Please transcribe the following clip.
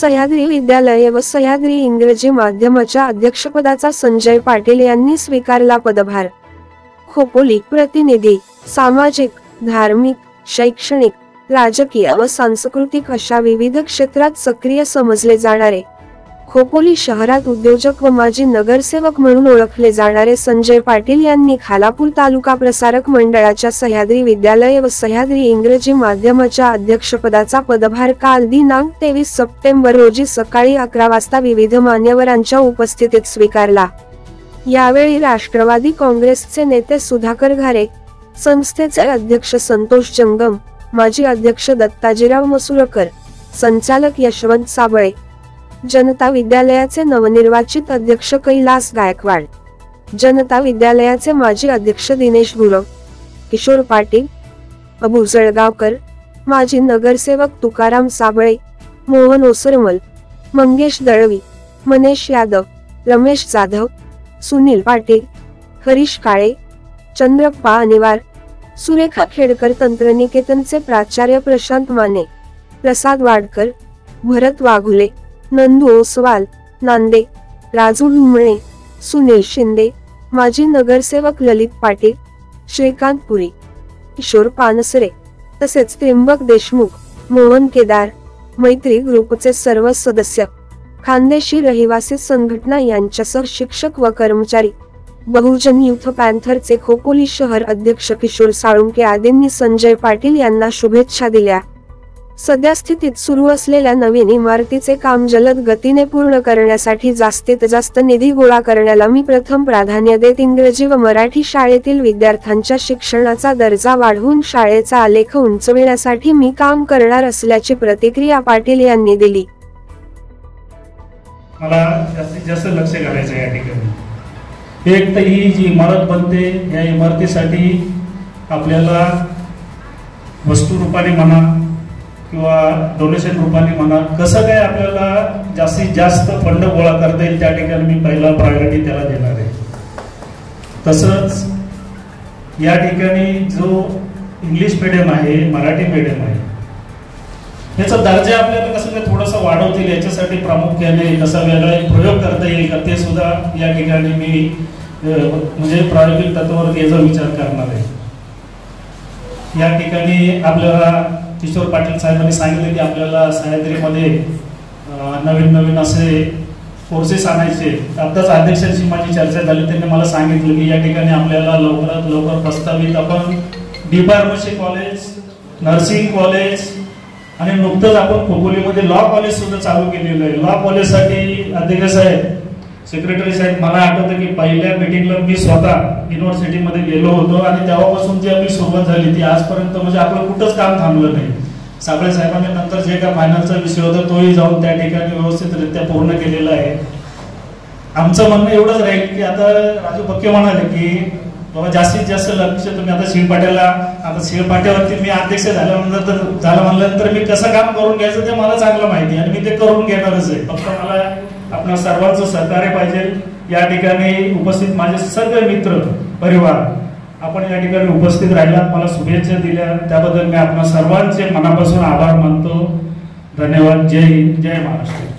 सह्याद्री विद्यालय व सह्याद्री इंग्रजी माध्यमाच्या अध्यक्षपदाचा संजय पाटील यांनी स्वीकारला पदभार। खोपोली प्रतिनिधी सामाजिक, धार्मिक, शैक्षणिक, राजकीय व सांस्कृतिक अशा विविध क्षेत्रात सक्रिय समजले जाणारे, खोपोली शहरात उद्योजक व माजी नगरसेवक म्हणून ओळखले जाणारे संजय पाटील यांनी खालापूर तालुका प्रसारक मंडळाच्या सह्याद्री विद्यालय व सह्याद्री इंग्रजी माध्यमाच्या अध्यक्षपदाचा पदभार काल दिनांक 23 सप्टेंबर रोजी सकाळी 11 वाजता विविध मान्यवरांच्या उपस्थितीत स्वीकारला। यावेळी राष्ट्रवादी काँग्रेसचे नेते सुधाकर घारे, संस्थेचे अध्यक्ष संतोष जंगम, माजी अध्यक्ष दत्ताजीराव मसुरकर, संचालक यशवंत साबळे, जनता विद्यालयाचे नवनिर्वाचित अध्यक्ष कैलास गायकवाड, जनता विद्यालयाचे माजी अध्यक्ष दिनेश गुरव, किशोर पाटील, अबू जळगावकर, माजी नगरसेवक तुकाराम साबळे, मोहन ओसरमल, मंगेश दळवी, मनेश यादव, रमेश जाधव, सुनील पाटील, हरीश काळे, चंद्रप्पा अनिवार, सुरेखा खेडकर, तंत्रनिकेतनचे प्राचार्य प्रशांत माने, प्रसाद वाडकर, भरत वाघुले, नंदू ओसवाल, नांदे, राजू डुमळे, सुनील शिंदे, माजी नगरसेवक ललित पाटील, श्रीकांत पुरी, किशोर पानसरे, तसेच त्र्यंबक देशमुख, मोहन केदार, मैत्री ग्रुपचे सर्व सदस्य, खानदेशी रहिवासी संघटना यांच्यासह शिक्षक व कर्मचारी, बहुजन युथ पॅन्थरचे खोपोली शहर अध्यक्ष किशोर साळुंके आदींनी संजय पाटील यांना शुभेच्छा दिल्या। सद्यस्थितीत सुरू असलेल्या नवीन इमारतीचे काम जलद गतीने पूर्ण करण्यासाठी जास्तीत जास्त निधी गोळा करण्याला मी प्रथम प्राधान्य देत इंग्रजी व मराठी शाळेतील विद्यार्थ्यांच्या शिक्षणाचा दर्जा वाढवून शाळेचा आलेख उंचविण्यासाठी मी काम करणार असल्याची प्रतिक्रिया पाटील यांनी दिली। मला जास्तीत जास्त लक्ष घालायचं या ठिकाणी। एक तर ही जी इमारत बनते या इमारतीसाठी आपल्याला वस्तू रूपाने म्हणा किंवा डोनेशन रूपाने म्हणा, कसं काय आपल्याला जास्तीत जास्त फंड गोळा करता येईल त्या ठिकाणी मी पहिला प्रायोरिटी त्याला देणार आहे। तसंच या ठिकाणी जो इंग्लिश मीडियम आहे, मराठी मीडियम आहे, याचा दर्जा आपल्याला कसं काय थोडासा वाढवतील याच्यासाठी प्रामुख्याने कसा वेगळा एक प्रयोग करता येईल का ते सुद्धा या ठिकाणी मी म्हणजे प्रायोगिक तत्वावर याचा विचार करणार आहे। या ठिकाणी आपल्याला किशोर पाटील साहेबांनी सांगितले की आपल्याला सह्याद्रीमध्ये नवीन नवीन असे कोर्सेस आणायचे। आताच अध्यक्षांशी माझी चर्चा झाली, त्यांनी मला सांगितलं की या ठिकाणी आपल्याला लवकरात लवकर प्रस्तावित आपण D pharmacy college, nursing college आणि नुकतंच आपण खोपोलीमध्ये लॉ कॉलेज सुद्धा चालू केलेलं आहे। लॉ कॉलेजसाठी अध्यक्ष साहेब, सेक्रेटरी साहेब, मला आठवतं की पहिल्या मीटिंगला मी स्वतः युनिव्हर्सिटीमध्ये गेलो होतो आणि तेव्हापासून जी आपली सुरुवात झाली ती आजपर्यंत म्हणजे आपलं कुठंच काम थांबलं नाही। साबळे साहेबांनी नंतर जे काय फायनान्सचा विषय होता तोही जाऊन त्या ठिकाणी व्यवस्थितरित्या पूर्ण केलेला आहे। आमचं म्हणणं एवढंच राहील की आता राजू पक्के म्हणाले की बाबा जास्तीत जास्त लक्ष तुम्ही आता शिळपाट्यावरती मी अध्यक्ष झालं म्हणल्यानंतर मी कसं काम करून घ्यायचं ते मला चांगलं माहिती आणि मी ते करून घेणारच आहे। फक्त मला आपल्या सर्वांचं सहकार्य पाहिजे। या ठिकाणी उपस्थित माझे सगळे मित्र परिवार आपण या ठिकाणी उपस्थित राहिलात, मला शुभेच्छा दिल्या त्याबद्दल मी आपल्या सर्वांचे मनापासून आभार मानतो। धन्यवाद। जय हिंद, जय महाराष्ट्र।